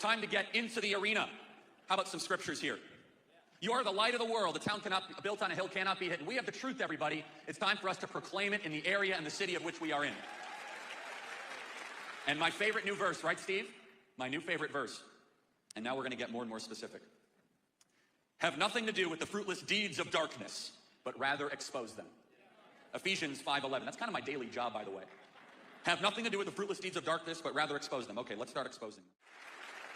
time to get into the arena. How about some scriptures here? You are the light of the world. The town built on a hill cannot be hidden. We have the truth, everybody. It's time for us to proclaim it in the area and the city of which we are in. And my favorite new verse, right, Steve? My new favorite verse. And now we're going to get more and more specific. Have nothing to do with the fruitless deeds of darkness, but rather expose them. Ephesians 5:11. That's kind of my daily job, by the way. Have nothing to do with the fruitless deeds of darkness, but rather expose them. Okay, let's start exposing them.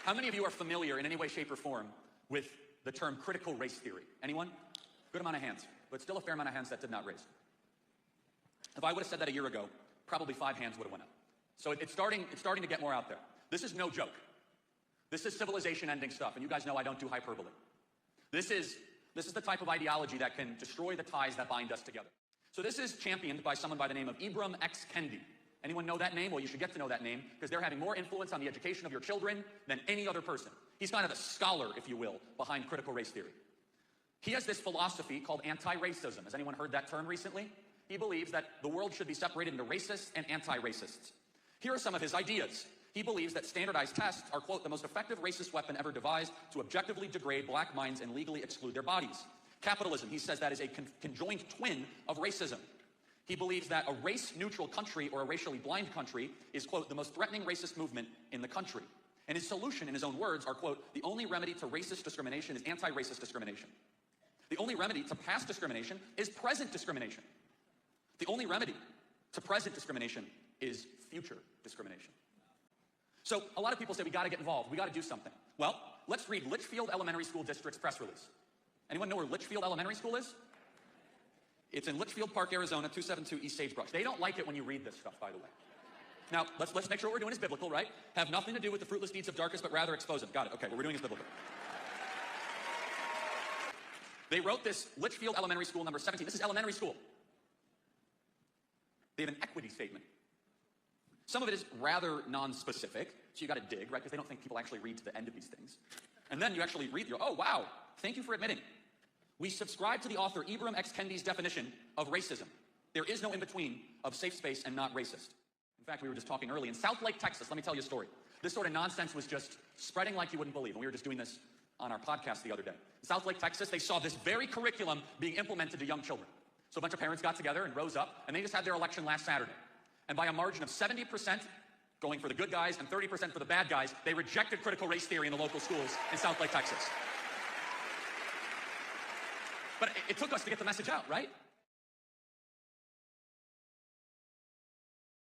How many of you are familiar in any way, shape, or form with the term critical race theory? Anyone? Good amount of hands, but still a fair amount of hands that did not raise. If I would have said that a year ago, probably 5 hands would have went up. So it's starting to get more out there. This is no joke. This is civilization-ending stuff, and you guys know I don't do hyperbole. This is the type of ideology that can destroy the ties that bind us together. So this is championed by someone by the name of Ibram X. Kendi. Anyone know that name? Well, you should get to know that name because they're having more influence on the education of your children than any other person. He's kind of the scholar, if you will, behind critical race theory. He has this philosophy called anti-racism. Has anyone heard that term recently? He believes that the world should be separated into racists and anti-racists. Here are some of his ideas. He believes that standardized tests are, quote, the most effective racist weapon ever devised to objectively degrade black minds and legally exclude their bodies. Capitalism, he says, that is a conjoined twin of racism. He believes that a race-neutral country or a racially blind country is, quote, the most threatening racist movement in the country. And his solution, in his own words, are, quote, the only remedy to racist discrimination is anti-racist discrimination. The only remedy to past discrimination is present discrimination. The only remedy to present discrimination is future discrimination. So a lot of people say we got to get involved, we got to do something. Well, let's read Litchfield Elementary School District's press release. Anyone know where Litchfield Elementary School is? It's in Litchfield Park, Arizona, 272 East Sagebrush. They don't like it when you read this stuff, by the way. Now, let's make sure what we're doing is biblical, right? Have nothing to do with the fruitless deeds of darkness, but rather expose them. Got it. Okay, what we're doing is biblical. They wrote this Litchfield Elementary School number 17. This is elementary school. They have an equity statement. Some of it is rather non-specific, so you got to dig, right? Because they don't think people actually read to the end of these things. And then you actually read, oh, wow, thank you for admitting. We subscribe to the author Ibram X. Kendi's definition of racism. There is no in-between of safe space and not racist. In fact, we were just talking early in South Lake, Texas. Let me tell you a story. This sort of nonsense was just spreading like you wouldn't believe. And we were just doing this on our podcast the other day. In South Lake, Texas, they saw this very curriculum being implemented to young children. So a bunch of parents got together and rose up, and they just had their election last Saturday. And by a margin of 70% going for the good guys and 30% for the bad guys, they rejected critical race theory in the local schools in South Lake, Texas. But it took us to get the message out, right?